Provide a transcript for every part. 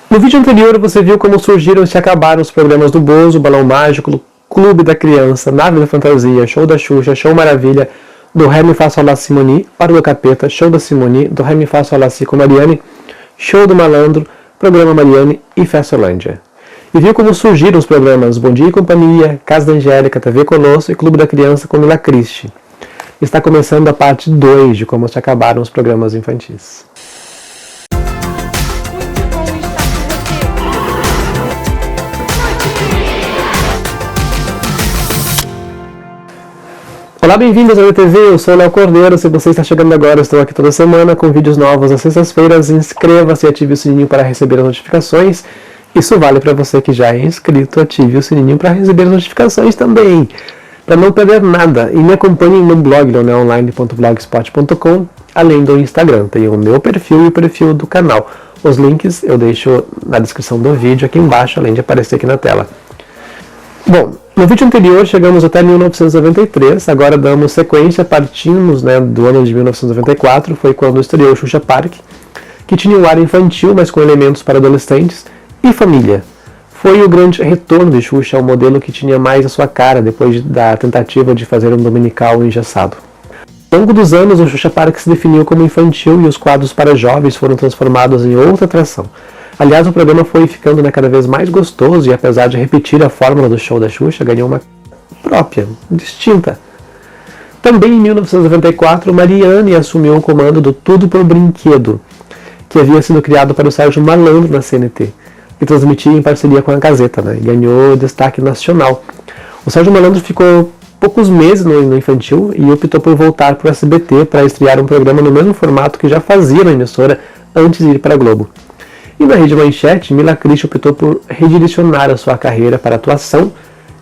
No vídeo anterior você viu como surgiram e se acabaram os programas do Bozo, Balão Mágico, Clube da Criança, Nave da Fantasia, Show da Xuxa, Show Maravilha, do Ré Mi Fá Sol Lá Simoni, Hora do Capeta, Show da Simoni, do Ré Mi Fá Sol Lá Si com Mariane, Show do Malandro, Programa Mariane e Festolândia. E viu como surgiram os programas Bom Dia e Companhia, Casa da Angélica, TV Colosso e Clube da Criança com Mila Cristi. Está começando a parte 2 de como se acabaram os programas infantis. Olá, bem-vindos ao ETV, eu sou o Léo Cordeiro. Se você está chegando agora, eu estou aqui toda semana com vídeos novos às sextas-feiras. Inscreva-se e ative o sininho para receber as notificações. Isso vale para você que já é inscrito, ative o sininho para receber as notificações também, para não perder nada. E me acompanhe no blog leoneonline.blogspot.com, além do Instagram. Tem o meu perfil e o perfil do canal. Os links eu deixo na descrição do vídeo aqui embaixo, além de aparecer aqui na tela. Bom, no vídeo anterior chegamos até 1993, agora damos sequência, partimos do ano de 1994, foi quando estreou o Xuxa Park, que tinha um ar infantil, mas com elementos para adolescentes, e família. Foi o grande retorno de Xuxa ao modelo que tinha mais a sua cara, depois da tentativa de fazer um dominical engessado. Ao longo dos anos, o Xuxa Park se definiu como infantil e os quadros para jovens foram transformados em outra atração. Aliás, o programa foi ficando cada vez mais gostoso e, apesar de repetir a fórmula do show da Xuxa, ganhou uma própria, distinta. Também em 1994, Mariane assumiu o comando do Tudo por Brinquedo, que havia sido criado para o Sérgio Malandro na CNT, e transmitia em parceria com a Gazeta, e ganhou destaque nacional. O Sérgio Malandro ficou poucos meses no infantil e optou por voltar para o SBT para estrear um programa no mesmo formato que já fazia na emissora antes de ir para a Globo. E na Rede Manchete, Mila Cristi optou por redirecionar a sua carreira para a atuação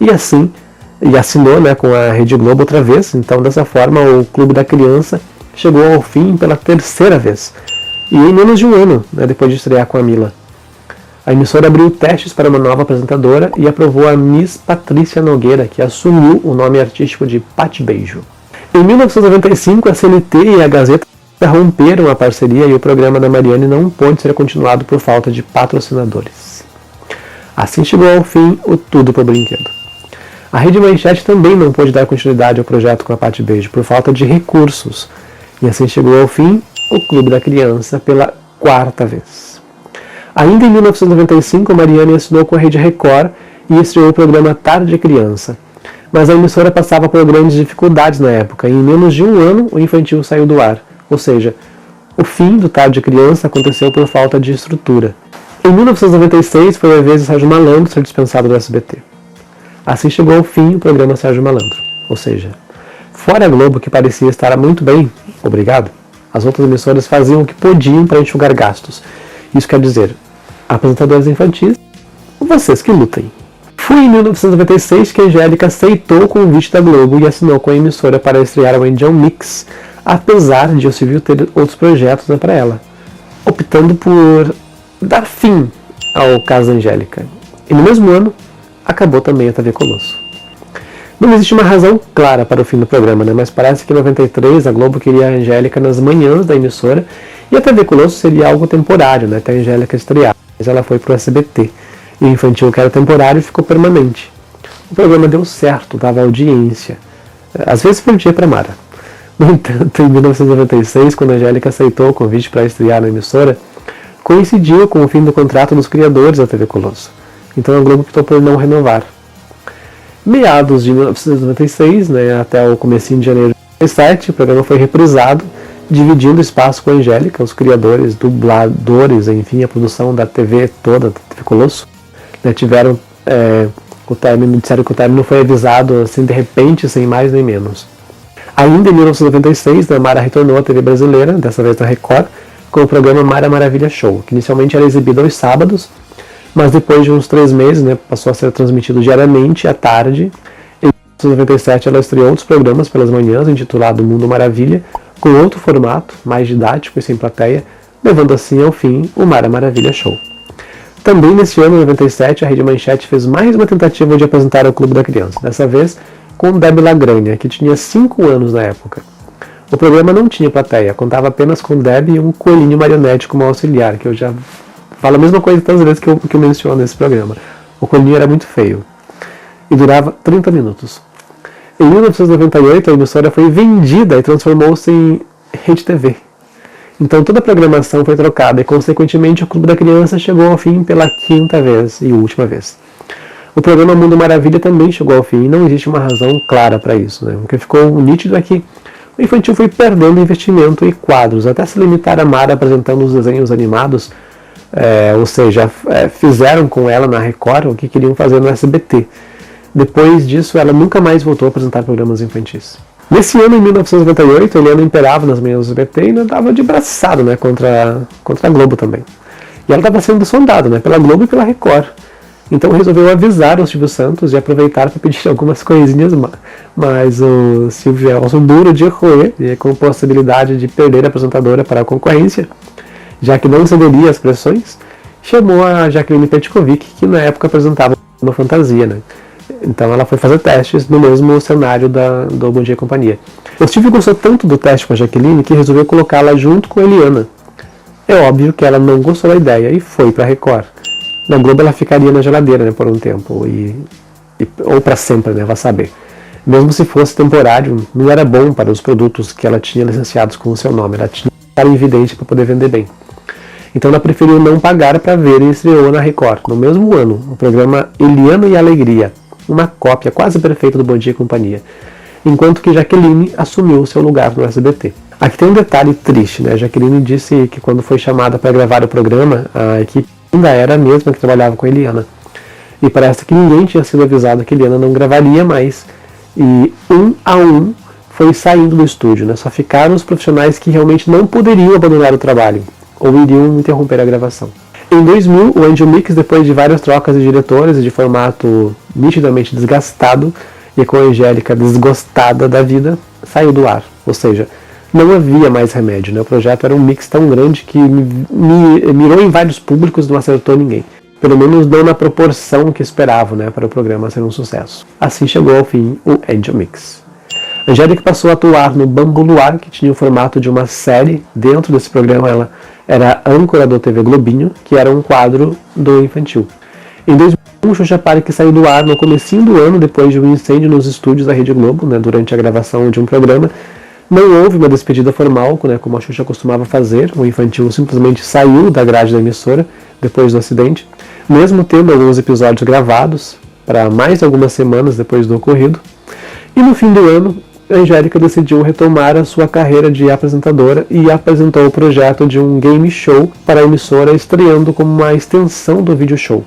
e assinou com a Rede Globo outra vez. Então, dessa forma, o Clube da Criança chegou ao fim pela terceira vez. E em menos de um ano, depois de estrear com a Mila. A emissora abriu testes para uma nova apresentadora e aprovou a Miss Patrícia Nogueira, que assumiu o nome artístico de Pati Beijo. Em 1995, a CNT e a Gazeta romperam a parceria e o programa da Mariane não pôde ser continuado por falta de patrocinadores. Assim chegou ao fim o Tudo por Brinquedo. A Rede Manchete também não pôde dar continuidade ao projeto com a Pati Beijo por falta de recursos. E assim chegou ao fim o Clube da Criança pela quarta vez. Ainda em 1995, a Mariane assinou com a Rede Record e estreou o programa Tarde Criança. Mas a emissora passava por grandes dificuldades na época e em menos de um ano o infantil saiu do ar. Ou seja, o fim do Tarde Criança aconteceu por falta de estrutura. Em 1996 foi a vez de Sérgio Malandro ser dispensado do SBT. Assim chegou ao fim o programa Sérgio Malandro. Ou seja, fora a Globo, que parecia estar muito bem, obrigado, as outras emissoras faziam o que podiam para enxugar gastos. Isso quer dizer, apresentadores infantis, vocês que lutem. Foi em 1996 que a Angélica aceitou o convite da Globo e assinou com a emissora para estrear o Angel Mix, apesar de o Silvio ter outros projetos para ela, optando por dar fim ao caso da Angélica. E no mesmo ano, acabou também a TV Colosso. Não existe uma razão clara para o fim do programa, mas parece que em 93 a Globo queria a Angélica nas manhãs da emissora e a TV Colosso seria algo temporário, até a Angélica estrear. Mas ela foi para o SBT. E o infantil, que era temporário, ficou permanente. O programa deu certo, dava audiência. Às vezes perdia para Mara. No entanto, em 1996, quando a Angélica aceitou o convite para estrear na emissora, coincidiu com o fim do contrato dos criadores da TV Colosso. Então a Globo optou por não renovar. Meados de 1996, até o comecinho de janeiro de 1997, o programa foi reprisado, dividindo espaço com a Angélica, os criadores, dubladores, enfim, a produção da TV toda, da TV Colosso, tiveram o término, disseram que o término foi avisado assim de repente, sem mais nem menos. Ainda em 1996, a Mara retornou à TV brasileira, dessa vez na Record, com o programa Mara Maravilha Show, que inicialmente era exibido aos sábados, mas depois de uns 3 meses passou a ser transmitido diariamente à tarde. Em 1997 ela estreou outros programas pelas manhãs, intitulado Mundo Maravilha, com outro formato, mais didático e sem plateia, levando assim ao fim o Mara Maravilha Show. Também nesse ano, em 97, a Rede Manchete fez mais uma tentativa de apresentar o Clube da Criança, dessa vez com Debbie Lagranha, que tinha 5 anos na época. O programa não tinha plateia, contava apenas com Debbie e um coelhinho marionete como auxiliar, que eu já Fala a mesma coisa todas as vezes que eu menciono nesse programa. O Coelhinho era muito feio. E durava 30 minutos. Em 1998, a emissora foi vendida e transformou-se em Rede TV. Então toda a programação foi trocada e, consequentemente, o Clube da Criança chegou ao fim pela 5ª vez e última vez. O programa Mundo Maravilha também chegou ao fim e não existe uma razão clara para isso. Né? O que ficou nítido é que o infantil foi perdendo investimento e quadros, até se limitar a Mara apresentando os desenhos animados, ou seja, fizeram com ela na Record o que queriam fazer no SBT. Depois disso, ela nunca mais voltou a apresentar programas infantis. Nesse ano, em 1998, Eliana imperava nas manhãs do SBT e andava de braçado, né, contra a Globo também. E ela estava sendo sondada, né, pela Globo e pela Record. Então resolveu avisar o Silvio Santos e aproveitar para pedir algumas coisinhas, mas o Silvio é um duro de roer, e com possibilidade de perder a apresentadora para a concorrência, já que não cederia às pressões, chamou a Jaqueline Petkovic, que na época apresentava uma fantasia, né? Então ela foi fazer testes no mesmo cenário do Bom Dia e Companhia. O Silvio gostou tanto do teste com a Jaqueline que resolveu colocá-la junto com a Eliana. É óbvio que ela não gostou da ideia e foi para a Record. Na Globo ela ficaria na geladeira, né, por um tempo, ou para sempre, né, vai saber. Mesmo se fosse temporário, não era bom para os produtos que ela tinha licenciados com o seu nome. Ela tinha que estar evidente para poder vender bem. Então ela preferiu não pagar para ver e estreou na Record, no mesmo ano, o programa Eliana e Alegria, uma cópia quase perfeita do Bom Dia e Companhia, enquanto que Jaqueline assumiu seu lugar no SBT. Aqui tem um detalhe triste, né? Jaqueline disse que quando foi chamada para gravar o programa, a equipe ainda era a mesma que trabalhava com a Eliana. E parece que ninguém tinha sido avisado que a Eliana não gravaria mais. E um a um foi saindo do estúdio, né? Só ficaram os profissionais que realmente não poderiam abandonar o trabalho ou iriam interromper a gravação. Em 2000, o Angel Mix, depois de várias trocas de diretores e de formato nitidamente desgastado e com a Angélica desgostada da vida, saiu do ar. Ou seja, não havia mais remédio, né? O projeto era um mix tão grande que mirou em vários públicos e não acertou ninguém. Pelo menos não na proporção que esperavam, né, para o programa ser um sucesso. Assim chegou ao fim o Angel Mix. Angélica passou a atuar no Bambu Luar, que tinha o formato de uma série. Dentro desse programa ela era âncora do TV Globinho, que era um quadro do infantil. Em 2001, Xuxa Park saiu do ar no comecinho do ano, depois de um incêndio nos estúdios da Rede Globo, né, durante a gravação de um programa. Não houve uma despedida formal, né, como a Xuxa costumava fazer. O infantil simplesmente saiu da grade da emissora depois do acidente, mesmo tendo alguns episódios gravados para mais algumas semanas depois do ocorrido. E no fim do ano, a Angélica decidiu retomar a sua carreira de apresentadora e apresentou o projeto de um game show para a emissora, estreando como uma extensão do vídeo show.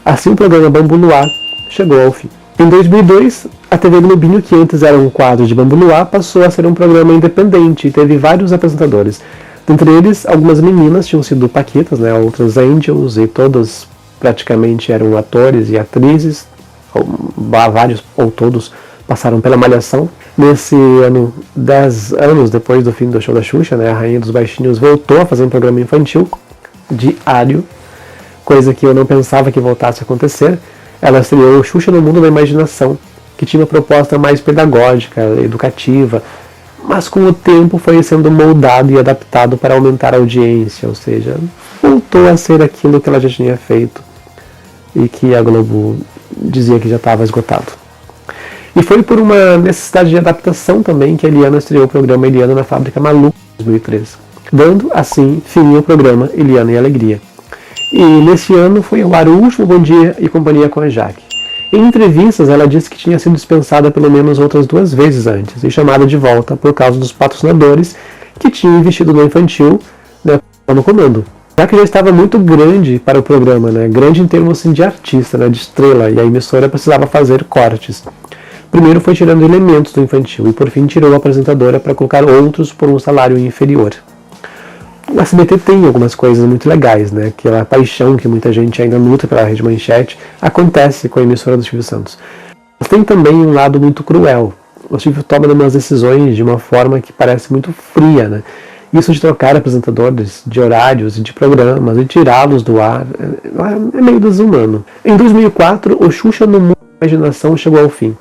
Assim, o programa Bambu Luar chegou ao fim. Em 2002, a TV Globinho, que antes era um quadro de Bambu Luar, passou a ser um programa independente e teve vários apresentadores. Dentre eles, algumas meninas tinham sido paquitas, né, outras angels, e todas praticamente eram atores e atrizes, vários ou todos passaram pela Malhação. Nesse ano, 10 anos depois do fim do show da Xuxa, né, a Rainha dos Baixinhos voltou a fazer um programa infantil diário, coisa que eu não pensava que voltasse a acontecer. Ela estreou Xuxa no Mundo da Imaginação, que tinha uma proposta mais pedagógica, educativa, mas com o tempo foi sendo moldado e adaptado para aumentar a audiência, ou seja, voltou a ser aquilo que ela já tinha feito e que a Globo dizia que já estava esgotado. E foi por uma necessidade de adaptação também que a Eliana estreou o programa Eliana na Fábrica Maluca em 2013, dando assim fim ao programa Eliana e Alegria. E nesse ano foi ao ar o último Bom Dia e Companhia com a Jaque. Em entrevistas, ela disse que tinha sido dispensada pelo menos outras 2 vezes antes e chamada de volta por causa dos patrocinadores que tinham investido no infantil, né, no comando. Já que já estava muito grande para o programa, né, grande em termos assim, de artista, né, de estrela, e a emissora precisava fazer cortes. Primeiro foi tirando elementos do infantil e por fim tirou a apresentadora para colocar outros por um salário inferior. O SBT tem algumas coisas muito legais, né? Aquela paixão que muita gente ainda luta pela Rede Manchete acontece com a emissora do Silvio Santos. Mas tem também um lado muito cruel. O Silvio toma umas decisões de uma forma que parece muito fria, né? Isso de trocar apresentadores de horários e de programas e tirá-los do ar é meio desumano. Em 2004, o Xuxa no Mundo da Imaginação chegou ao fim.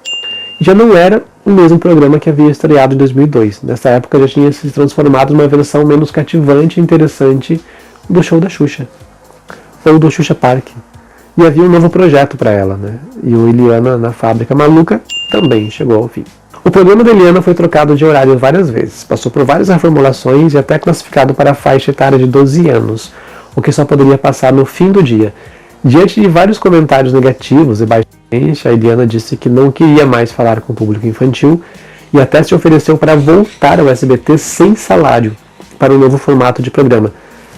Já não era o mesmo programa que havia estreado em 2002. Nessa época já tinha se transformado numa versão menos cativante e interessante do show da Xuxa. ou do Xuxa Park. E havia um novo projeto para ela, né? E o Eliana na Fábrica Maluca também chegou ao fim. O programa da Eliana foi trocado de horário várias vezes, passou por várias reformulações e até classificado para a faixa etária de 12 anos, o que só poderia passar no fim do dia. Diante de vários comentários negativos e baixa audiência, a Eliana disse que não queria mais falar com o público infantil e até se ofereceu para voltar ao SBT sem salário para um novo formato de programa.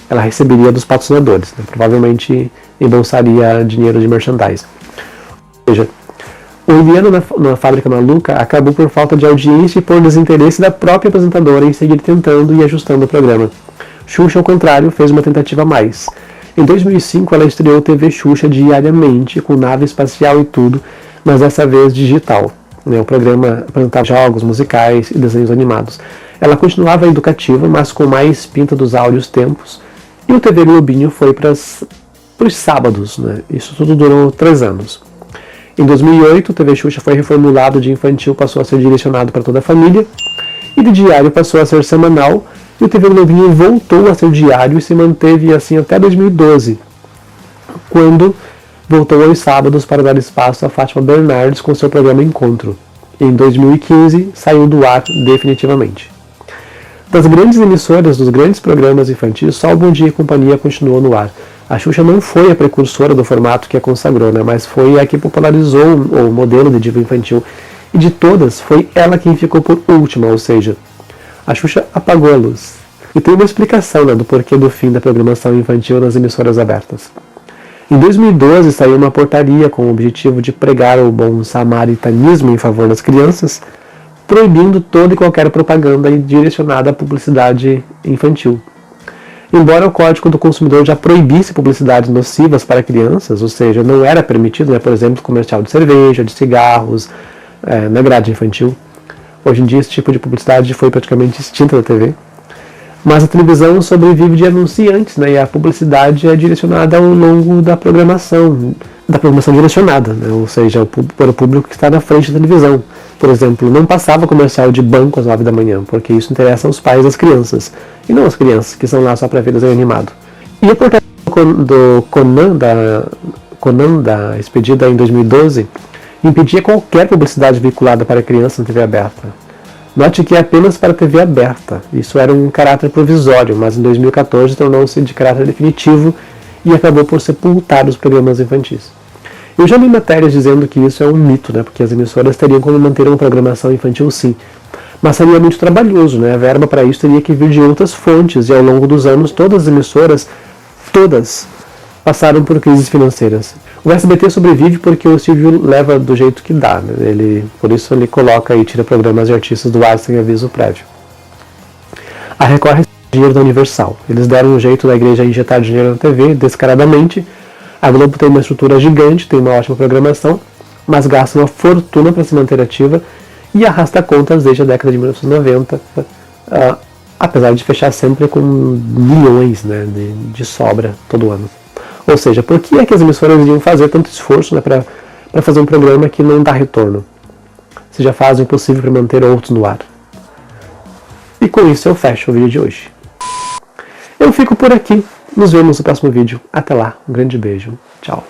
Ela receberia dos patrocinadores, né? Provavelmente embolsaria dinheiro de merchandising. Ou seja, o Eliana na Fábrica Maluca acabou por falta de audiência e por desinteresse da própria apresentadora em seguir tentando e ajustando o programa. Xuxa, ao contrário, fez uma tentativa a mais. Em 2005, ela estreou TV Xuxa diariamente, com nave espacial e tudo, mas dessa vez digital. O programa apresentava jogos, musicais e desenhos animados. Ela continuava educativa, mas com mais pinta dos áureos tempos. E o TV Globinho foi para os sábados, né? Isso tudo durou 3 anos. Em 2008, o TV Xuxa foi reformulado de infantil, passou a ser direcionado para toda a família. E de diário passou a ser semanal. E o TV Globinho voltou a ser diário e se manteve assim até 2012, quando voltou aos sábados para dar espaço a Fátima Bernardes com seu programa Encontro. Em 2015, saiu do ar definitivamente. Das grandes emissoras dos grandes programas infantis, só o Bom Dia e Companhia continuou no ar. A Xuxa não foi a precursora do formato que a consagrou, né, mas foi a que popularizou o modelo de diva infantil. E de todas, foi ela quem ficou por última, ou seja, a Xuxa apagou a luz. E tem uma explicação, né, do porquê do fim da programação infantil nas emissoras abertas. Em 2012, saiu uma portaria com o objetivo de pregar o bom samaritanismo em favor das crianças, proibindo toda e qualquer propaganda direcionada à publicidade infantil. Embora o Código do Consumidor já proibisse publicidades nocivas para crianças, ou seja, não era permitido, né, por exemplo, comercial de cerveja, de cigarros, na grade infantil. Hoje em dia esse tipo de publicidade foi praticamente extinta da TV. Mas a televisão sobrevive de anunciantes, né, e a publicidade é direcionada ao longo da programação direcionada, né, ou seja, para o público que está na frente da televisão. Por exemplo, não passava comercial de banco às 9 da manhã, porque isso interessa aos pais das crianças, e não as crianças, que são lá só para ver desenho animado. E a portaria do Conan, da expedida em 2012, impedia qualquer publicidade vinculada para crianças na TV aberta. Note que é apenas para TV aberta. Isso era um caráter provisório, mas em 2014 tornou-se de caráter definitivo e acabou por sepultar os programas infantis. Eu já li matérias dizendo que isso é um mito, né, porque as emissoras teriam como manter uma programação infantil sim. Mas seria muito trabalhoso, né? A verba para isso teria que vir de outras fontes e ao longo dos anos todas as emissoras, todas, passaram por crises financeiras. O SBT sobrevive porque o Silvio leva do jeito que dá, né? Por isso ele coloca e tira programas de artistas do ar sem aviso prévio. A Record recebe dinheiro da Universal. Eles deram um jeito da igreja injetar dinheiro na TV, descaradamente. A Globo tem uma estrutura gigante, tem uma ótima programação, mas gasta uma fortuna para se manter ativa e arrasta contas desde a década de 1990, apesar de fechar sempre com milhões, né, de sobra todo ano. Ou seja, por que é que as emissoras iriam fazer tanto esforço, né, para fazer um programa que não dá retorno? Se já fazem o possível para manter outros no ar. E com isso eu fecho o vídeo de hoje. Eu fico por aqui. Nos vemos no próximo vídeo. Até lá. Um grande beijo. Tchau.